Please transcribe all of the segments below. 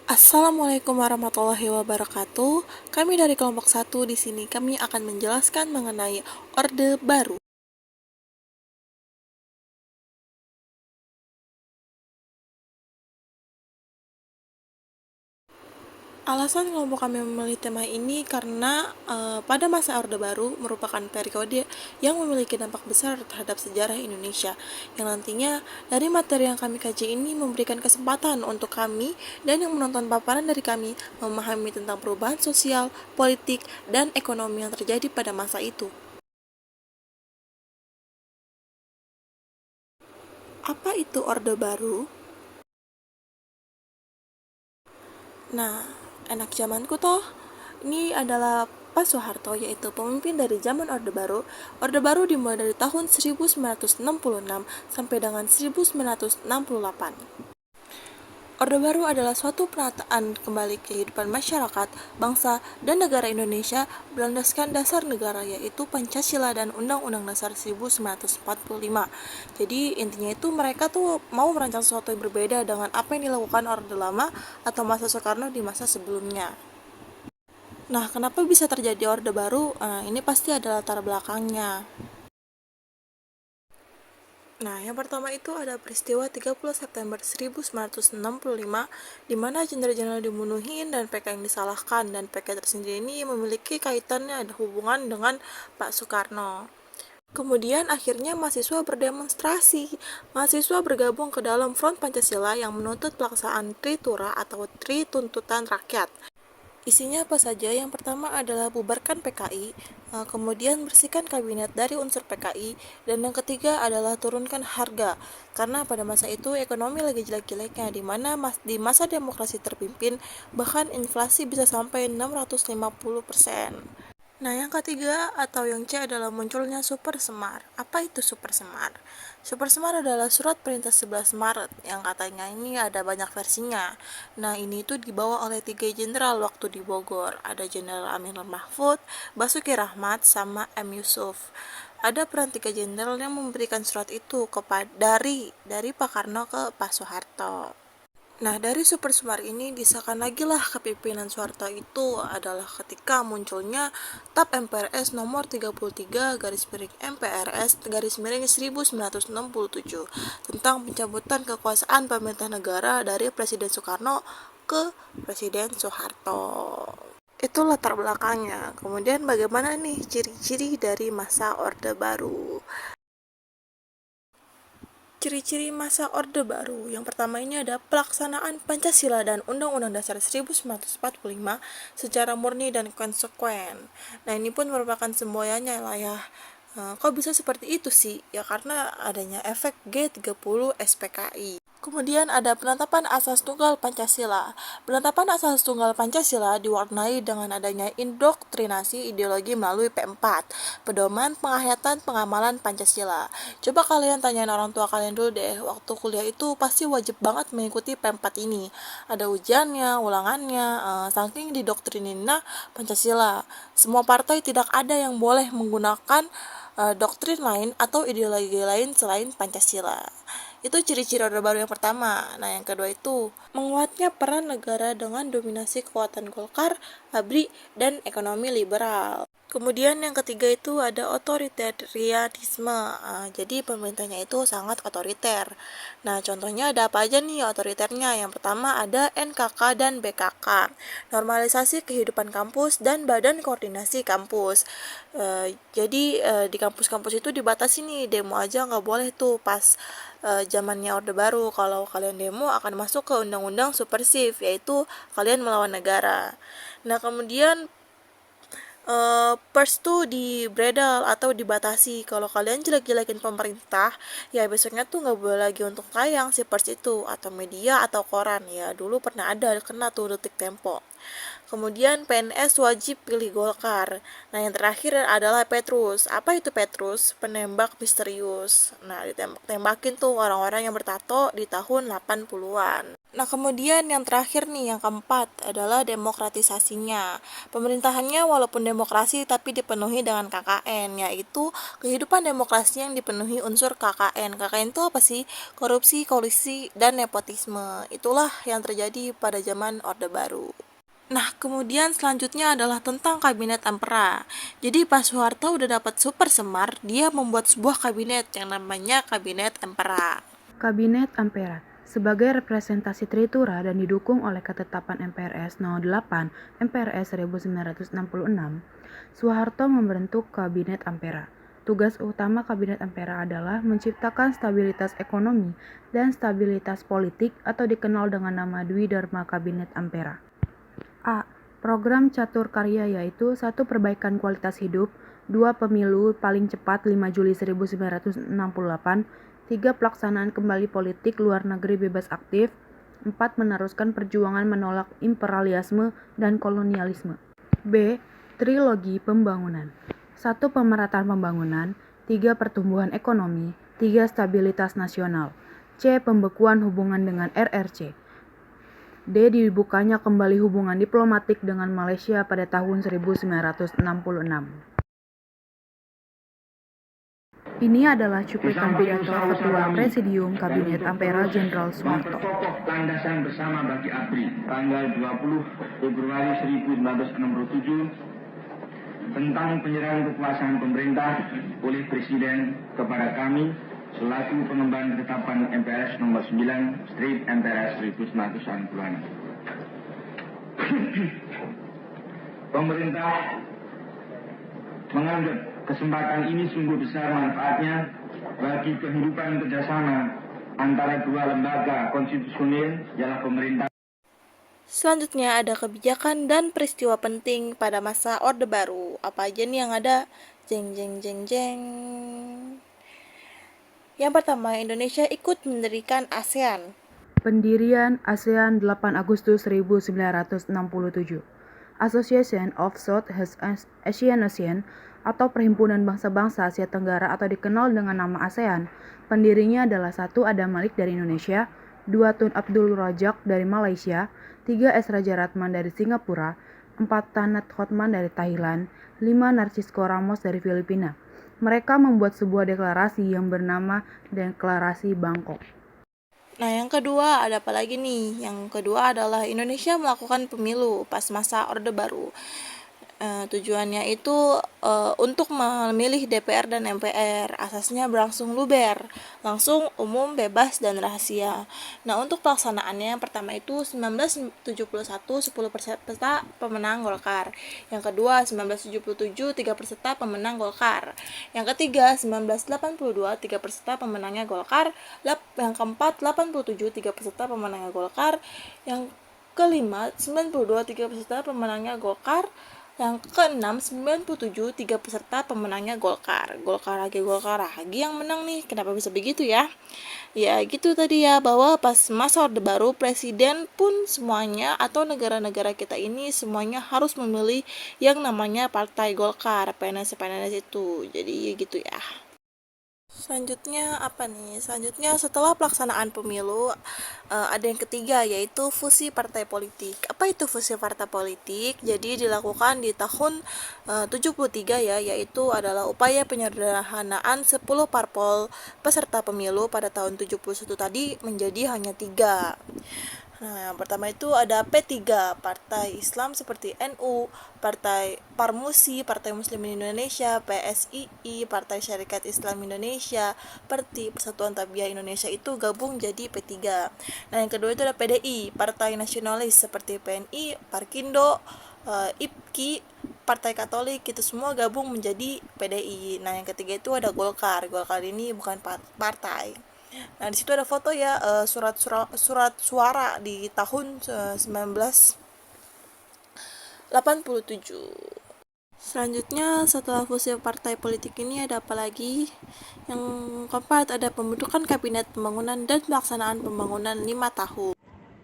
Assalamualaikum warahmatullahi wabarakatuh. Kami dari kelompok 1 di sini kami akan menjelaskan mengenai Orde Baru. Alasan kelompok kami memilih tema ini karena pada masa Orde Baru merupakan periode yang memiliki dampak besar terhadap sejarah Indonesia, yang nantinya dari materi yang kami kaji ini memberikan kesempatan untuk kami dan yang menonton paparan dari kami memahami tentang perubahan sosial, politik, dan ekonomi yang terjadi pada masa itu. Apa itu Orde Baru? Nah, anak zamanku toh, ini adalah Pak Soeharto, yaitu pemimpin dari zaman Orde Baru. Orde Baru dimulai dari tahun 1966 sampai dengan 1968. Orde Baru adalah suatu penataan kembali kehidupan masyarakat, bangsa, dan negara Indonesia berlandaskan dasar negara yaitu Pancasila dan Undang-Undang Dasar 1945. Jadi intinya itu mereka tuh mau merancang sesuatu yang berbeda dengan apa yang dilakukan Orde Lama atau masa Soekarno di masa sebelumnya. Nah, kenapa bisa terjadi Orde Baru? Ini pasti ada latar belakangnya. Nah, yang pertama itu ada peristiwa 30 September 1965 di mana jenderal-jenderal dibunuhin dan PK yang disalahkan, dan PK tersendiri ini memiliki kaitannya, ada hubungan dengan Pak Soekarno. Kemudian akhirnya mahasiswa berdemonstrasi. Mahasiswa bergabung ke dalam Front Pancasila yang menuntut pelaksanaan Tritura atau Tri Tuntutan Rakyat. Isinya apa saja? Yang pertama adalah bubarkan PKI, kemudian bersihkan kabinet dari unsur PKI, dan yang ketiga adalah turunkan harga. Karena pada masa itu ekonomi lagi jelek-jeleknya, di mana di masa demokrasi terpimpin bahkan inflasi bisa sampai 650%. Nah, yang ketiga atau yang C adalah munculnya Super Semar. Apa itu Super Semar? Super Semar adalah surat perintah 11 Maret yang katanya ini ada banyak versinya. Nah, ini tuh dibawa oleh 3 jenderal waktu di Bogor. Ada Jenderal Aminul Mahfud, Basuki Rahmat, sama M. Yusuf. Ada peran 3 jenderal yang memberikan surat itu kepada dari Pak Karno ke Pak Soeharto. Nah, dari Super Semar ini disahkan lagi lah kepemimpinan Soeharto itu adalah ketika munculnya TAP MPRS nomor 33 garis miring MPRS garis miring 1967 tentang pencabutan kekuasaan pemerintah negara dari Presiden Soekarno ke Presiden Soeharto. Itu latar belakangnya. Kemudian bagaimana nih ciri-ciri dari masa Orde Baru? Ciri-ciri masa Orde Baru. Yang pertama ini ada pelaksanaan Pancasila dan Undang-Undang Dasar 1945 secara murni dan konsekuen. Nah, ini pun merupakan semboyannya lah ya. Kok bisa seperti itu sih? Ya karena adanya efek G30 SPKI. Kemudian ada penetapan asas tunggal Pancasila. Penetapan asas tunggal Pancasila diwarnai dengan adanya indoktrinasi ideologi melalui P4, pedoman penghayatan pengamalan Pancasila. Coba kalian tanyain orang tua kalian dulu deh, waktu kuliah itu pasti wajib banget mengikuti P4 ini. Ada ujiannya, ulangannya, saking didoktrininnya Pancasila. Semua partai tidak ada yang boleh menggunakan doktrin lain atau ideologi lain selain Pancasila. Itu ciri-ciri Orde Baru yang pertama. Nah, yang kedua itu menguatnya peran negara dengan dominasi kekuatan Golkar, ABRI, dan ekonomi liberal. Kemudian yang ketiga itu ada otoritarianisme. Jadi pemerintahnya itu sangat otoriter. Nah, contohnya ada apa aja nih otoriternya? Yang pertama ada NKK dan BKK, normalisasi kehidupan kampus dan badan koordinasi kampus. Jadi di kampus-kampus itu dibatasi nih, demo aja nggak boleh tuh pas zamannya Orde Baru. Kalau kalian demo akan masuk ke undang-undang subversif, yaitu kalian melawan negara. Nah, kemudian pers tuh di bredel atau dibatasi. Kalau kalian jelek-jelekin pemerintah, ya besoknya tuh nggak boleh lagi untuk tayang si pers itu, atau media atau koran. Ya dulu pernah ada kena tuh Detik Tempo. Kemudian PNS wajib pilih Golkar. Nah, yang terakhir adalah Petrus. Apa itu Petrus? Penembak misterius. Nah, ditembak-tembakin tuh orang-orang yang bertato di tahun 80-an. Nah, kemudian yang terakhir nih, yang keempat adalah demokratisasinya. Pemerintahannya walaupun demokrasi tapi dipenuhi dengan KKN, yaitu kehidupan demokrasi yang dipenuhi unsur KKN. KKN itu apa sih? Korupsi, kolusi, dan nepotisme. Itulah yang terjadi pada zaman Orde Baru. Nah, kemudian selanjutnya adalah tentang kabinet Ampera. Jadi pas Soeharto udah dapat super semar, dia membuat sebuah kabinet yang namanya Kabinet Ampera. Kabinet Ampera sebagai representasi Tritura dan didukung oleh ketetapan MPRS No. 8 MPRS 1966, Soeharto membentuk Kabinet Ampera. Tugas utama Kabinet Ampera adalah menciptakan stabilitas ekonomi dan stabilitas politik atau dikenal dengan nama Dwi Dharma Kabinet Ampera. A. Program Catur Karya yaitu 1. Perbaikan kualitas hidup, 2. Pemilu paling cepat 5 Juli 1968, 3. Pelaksanaan kembali politik luar negeri bebas aktif, 4. Meneruskan perjuangan menolak imperialisme dan kolonialisme. B. Trilogi pembangunan 1. Pemerataan pembangunan, 3. Pertumbuhan ekonomi, 3. Stabilitas nasional, C. Pembekuan hubungan dengan RRC, D. Dibukanya kembali hubungan diplomatik dengan Malaysia pada tahun 1966. Ini adalah cuplikan pidato Ketua Presidium Kabinet Ampera Jenderal Soeharto. Landasan bersama bagi ABRI tanggal 20 Februari 1967 tentang penyerahan kekuasaan pemerintah oleh Presiden kepada kami selaku pengemban ketetapan MPRS nomor 9 strip MPRS 1966. Pemerintah menganggap kesempatan ini sungguh besar manfaatnya bagi kehidupan kerjasama antara dua lembaga konstitusional ialah pemerintah. Selanjutnya ada kebijakan dan peristiwa penting pada masa Orde Baru. Apa aja nih yang ada? Jeng jeng jeng jeng. Yang pertama, Indonesia ikut mendirikan ASEAN. Pendirian ASEAN 8 Agustus 1967. Association of South Asian Nation atau Perhimpunan Bangsa-Bangsa Asia Tenggara atau dikenal dengan nama ASEAN. Pendirinya adalah 1. Adam Malik dari Indonesia, 2. Tun Abdul Razak dari Malaysia, 3. S. Raja Ratman dari Singapura, 4. Tanat Hotman dari Thailand, 5. Narcisco Ramos dari Filipina. Mereka membuat sebuah deklarasi yang bernama Deklarasi Bangkok. Nah, yang kedua ada apa lagi nih? Yang kedua adalah Indonesia melakukan pemilu pas masa Orde Baru. Tujuannya itu untuk memilih DPR dan MPR. Asasnya berlangsung luber, langsung, umum, bebas, dan rahasia. Nah, untuk pelaksanaannya yang pertama itu 1971 10 peserta pemenang Golkar. Yang kedua 1977 3 peserta pemenang Golkar. Yang ketiga 1982 3 peserta pemenangnya Golkar. Yang keempat 87 3 peserta pemenangnya Golkar. Yang kelima 92 3 peserta pemenangnya Golkar. Yang keenam 97 3 peserta pemenangnya Golkar. Golkar lagi yang menang nih. Kenapa bisa begitu ya? Ya gitu tadi ya, bahwa pas masa Orde Baru presiden pun semuanya atau negara-negara kita ini semuanya harus memilih yang namanya Partai Golkar, PNS itu. Jadi gitu ya. Selanjutnya apa nih? Selanjutnya setelah pelaksanaan pemilu ada yang ketiga yaitu fusi partai politik. Apa itu fusi partai politik? Jadi dilakukan di tahun 73 ya, yaitu adalah upaya penyederhanaan 10 parpol peserta pemilu pada tahun 71 tadi menjadi hanya 3. Nah, yang pertama itu ada P3, Partai Islam seperti NU, Partai Parmusi, Partai Muslimin Indonesia, PSII, Partai Syarikat Islam Indonesia, Parti Persatuan Tabiah Indonesia itu gabung jadi P3. Nah, yang kedua itu ada PDI, Partai Nasionalis seperti PNI, Parkindo, IPKI, Partai Katolik, itu semua gabung menjadi PDI. Nah, yang ketiga itu ada Golkar. Golkar ini bukan partai. Nah, di situ ada foto ya, surat suara di tahun 1987. Selanjutnya setelah fusi partai politik ini ada apa lagi? Yang keempat ada pembentukan kabinet pembangunan dan pelaksanaan pembangunan 5 tahun.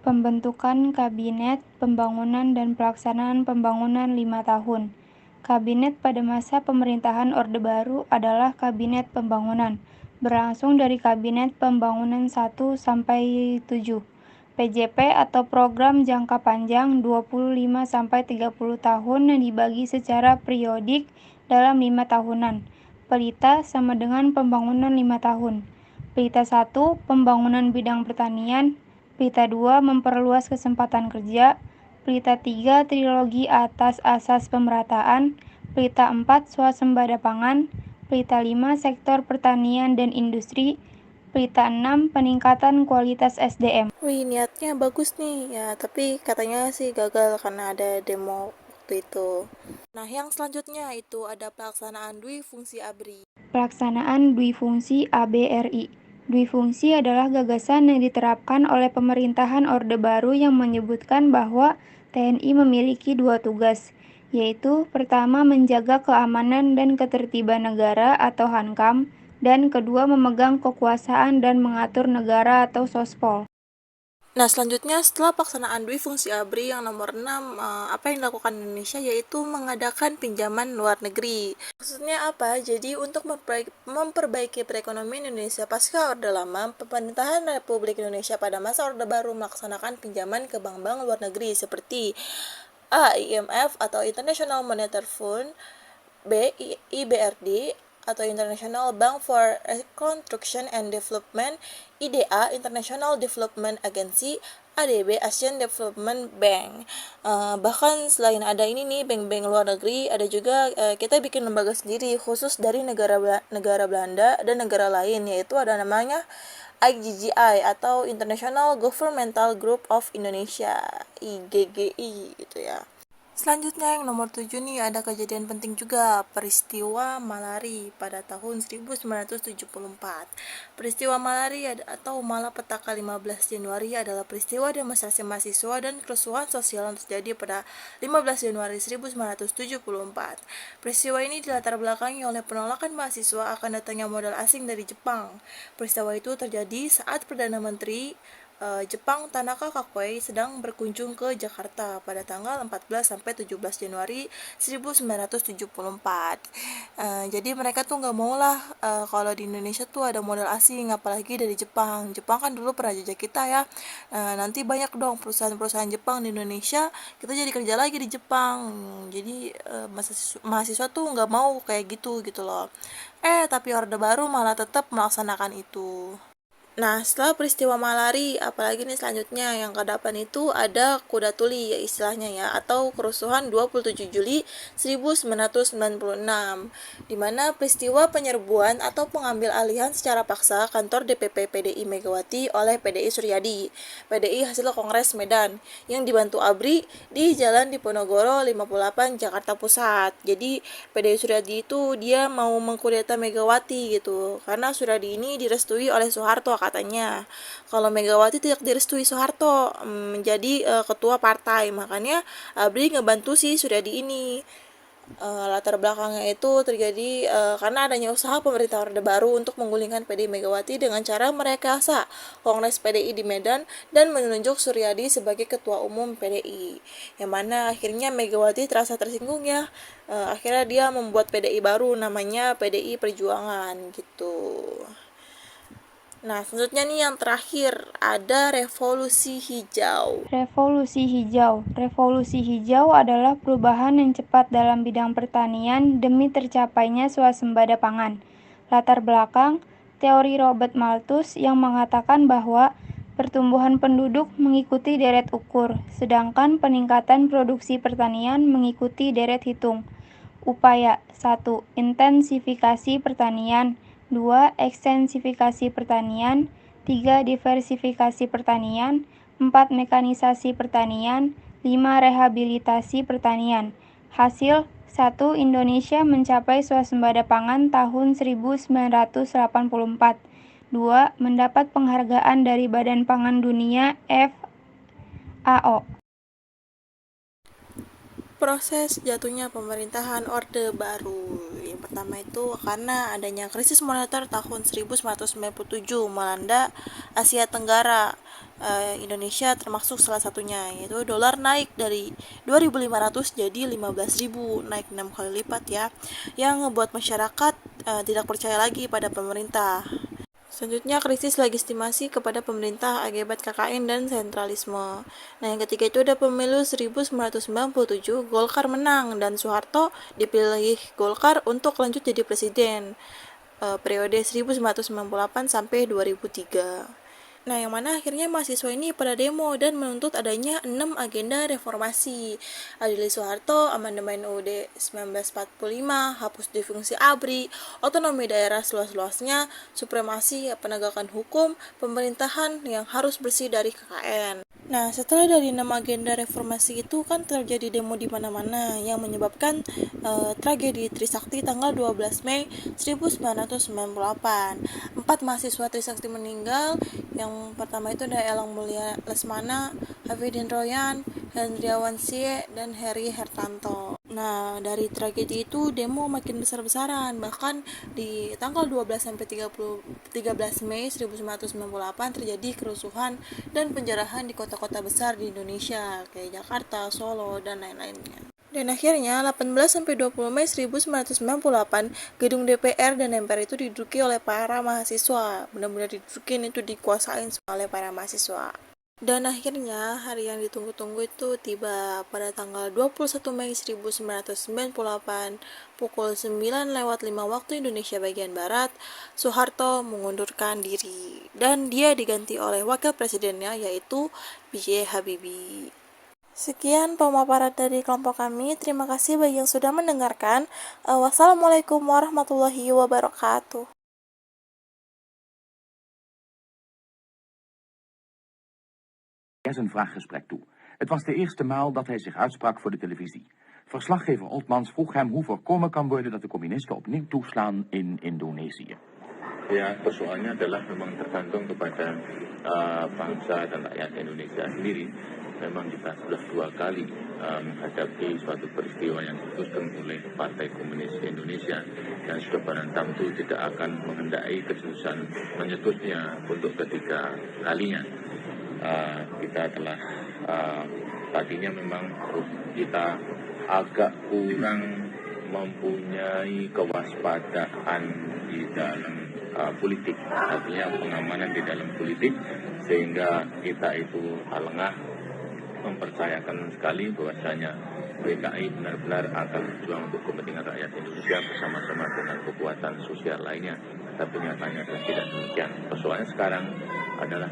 Pembentukan Kabinet Pembangunan dan Pelaksanaan Pembangunan 5 tahun. Kabinet pada masa pemerintahan Orde Baru adalah Kabinet Pembangunan, berlangsung dari Kabinet Pembangunan 1 sampai 7. PJP atau program jangka panjang 25-30 tahun yang dibagi secara periodik dalam 5 tahunan. Pelita sama dengan pembangunan 5 tahun. Pelita 1, pembangunan bidang pertanian. Pelita 2, memperluas kesempatan kerja. Pelita 3, trilogi atas asas pemerataan. Pelita 4, swasembada pangan. Pelita 5, sektor pertanian dan industri. Pelita 6, peningkatan kualitas SDM. Wih, niatnya bagus nih ya, tapi katanya sih gagal karena ada demo waktu itu. Nah, yang selanjutnya itu ada pelaksanaan dwi fungsi ABRI. Pelaksanaan dwi fungsi ABRI. Dwi fungsi adalah gagasan yang diterapkan oleh pemerintahan Orde Baru yang menyebutkan bahwa TNI memiliki 2 tugas, yaitu pertama menjaga keamanan dan ketertiban negara atau Hankam, dan kedua memegang kekuasaan dan mengatur negara atau Sospol. Nah, selanjutnya setelah pelaksanaan dwi fungsi ABRI yang nomor 6, apa yang dilakukan Indonesia yaitu mengadakan pinjaman luar negeri. Maksudnya apa? Jadi untuk memperbaiki perekonomian Indonesia pasca Orde Lama, pemerintahan Republik Indonesia pada masa Orde Baru melaksanakan pinjaman ke bank-bank luar negeri seperti A. IMF atau International Monetary Fund, B. IBRD atau International Bank for Reconstruction and Development, IDA International Development Agency, ADB Asian Development Bank. Bahkan selain ada ini nih bank-bank luar negeri, ada juga kita bikin lembaga sendiri khusus dari negara Belanda dan negara lain, yaitu ada namanya IGGI atau International Governmental Group of Indonesia, IGGI gitu ya. Selanjutnya yang nomor 7 nih, ada kejadian penting juga, peristiwa Malari pada tahun 1974. Peristiwa Malari atau Malapetaka 15 Januari adalah peristiwa demonstrasi mahasiswa dan kerusuhan sosial yang terjadi pada 15 Januari 1974. Peristiwa ini dilatar belakangi oleh penolakan mahasiswa akan datangnya modal asing dari Jepang. Peristiwa itu terjadi saat Perdana Menteri Jepang Tanaka Kakuei sedang berkunjung ke Jakarta pada tanggal 14-17 Januari 1974. Jadi mereka tuh nggak mau lah kalau di Indonesia tuh ada modal asing, apalagi dari Jepang. Jepang kan dulu pernah jajah kita ya. Nanti banyak dong perusahaan-perusahaan Jepang di Indonesia, kita jadi kerja lagi di Jepang. Jadi mahasiswa tuh nggak mau kayak gitu loh. Tapi Orde Baru malah tetap melaksanakan itu. Nah, setelah peristiwa Malari, apalagi nih selanjutnya yang ke-8 itu ada Kuda Tuli ya istilahnya ya, atau kerusuhan 27 Juli 1996, di mana peristiwa penyerbuan atau pengambil alihan secara paksa kantor DPP PDI Megawati oleh PDI Suryadi, PDI hasil Kongres Medan, yang dibantu ABRI di Jalan Diponegoro 58 Jakarta Pusat. Jadi PDI Suryadi itu dia mau mengkudeta Megawati gitu, karena Suryadi ini direstui oleh Soeharto katanya. Kalau Megawati tidak direstui Soeharto menjadi ketua partai, makanya ABRI ngebantu si Suryadi ini. Latar belakangnya itu terjadi karena adanya usaha pemerintah Orde Baru untuk menggulingkan PDI Megawati dengan cara merekayasa Kongres PDI di Medan dan menunjuk Suryadi sebagai ketua umum PDI, yang mana akhirnya Megawati terasa tersinggung ya. Akhirnya dia membuat PDI baru namanya PDI Perjuangan gitu. Nah, selanjutnya nih yang terakhir ada revolusi hijau. Revolusi hijau. Revolusi hijau adalah perubahan yang cepat dalam bidang pertanian demi tercapainya swasembada pangan. Latar belakang, teori Robert Malthus yang mengatakan bahwa pertumbuhan penduduk mengikuti deret ukur, sedangkan peningkatan produksi pertanian mengikuti deret hitung. Upaya 1. Intensifikasi pertanian, 2. Ekstensifikasi pertanian, 3. Diversifikasi pertanian, 4. Mekanisasi pertanian, 5. Rehabilitasi pertanian. Hasil 1. Indonesia mencapai swasembada pangan tahun 1984. 2. Mendapat penghargaan dari Badan Pangan Dunia FAO. Proses jatuhnya pemerintahan Orde Baru. Yang pertama itu karena adanya krisis moneter tahun 1997 melanda Asia Tenggara. Indonesia termasuk salah satunya, yaitu dolar naik dari 2.500 jadi 15.000, naik 6 kali lipat ya, yang membuat masyarakat tidak percaya lagi pada pemerintah. Selanjutnya, krisis legitimasi kepada pemerintah akibat KKN dan sentralisme. Nah, yang ketiga itu ada pemilu 1997, Golkar menang dan Soeharto dipilih Golkar untuk lanjut jadi presiden periode 1998 sampai 2003. Nah, yang mana akhirnya mahasiswa ini pada demo dan menuntut adanya 6 agenda reformasi. Adili Soeharto, amandemen UUD 1945, hapus difungsi ABRI, otonomi daerah seluas-luasnya, supremasi penegakan hukum, pemerintahan yang harus bersih dari KKN. Nah, setelah dari 6 agenda reformasi itu kan terjadi demo di mana-mana yang menyebabkan tragedi Trisakti tanggal 12 Mei 1998. 4 mahasiswa Trisakti meninggal. Yang pertama itu ada Elang Mulia Lesmana, Hafidin Royan, Hendriawan Sie, dan Heri Hertanto. Nah, dari tragedi itu demo makin besar-besaran. Bahkan di tanggal 12 sampai 13 Mei 1998 terjadi kerusuhan dan penjarahan di kota-kota besar di Indonesia kayak Jakarta, Solo, dan lain-lainnya. Dan akhirnya 18 sampai 20 Mei 1998 gedung DPR dan MPR itu diduduki oleh para mahasiswa. Benar-benar didudukin, itu dikuasain oleh para mahasiswa. Dan akhirnya hari yang ditunggu-tunggu itu tiba pada tanggal 21 Mei 1998 pukul 9:05 waktu Indonesia bagian Barat. Soeharto mengundurkan diri dan dia diganti oleh wakil presidennya yaitu B.J. Habibie. Sekian pemaparan dari kelompok kami. Terima kasih bagi yang sudah mendengarkan. Wassalamualaikum warahmatullahi wabarakatuh. Een vraaggesprek toe. Het was de eerste maal dat hij zich uitsprak voor de televisie. Verslaggever Oltmans vroeg hem hoe voorkomen kan worden dat de communisten opnieuw toeslaan in Indonesië. Ya, persoalannya adalah memang tergantung kepada bangsa dan rakyat Indonesia sendiri. Memang kita sudah 2 kali menghadapi suatu peristiwa yang diputuskan oleh Partai Komunis Indonesia dan sudah barang tentu tidak akan mengendai keputusan menyetusnya untuk ketiga kalinya. Kita telah tadinya memang kita agak kurang mempunyai kewaspadaan di dalam politik, artinya pengamanan di dalam politik, sehingga kita itu lengah mempercayakan sekali bahwasanya PKI benar-benar akan berjuang untuk kepentingan rakyat Indonesia bersama-sama dengan kekuatan sosial lainnya. Tapi nyatanya tidak demikian. Persoalannya sekarang adalah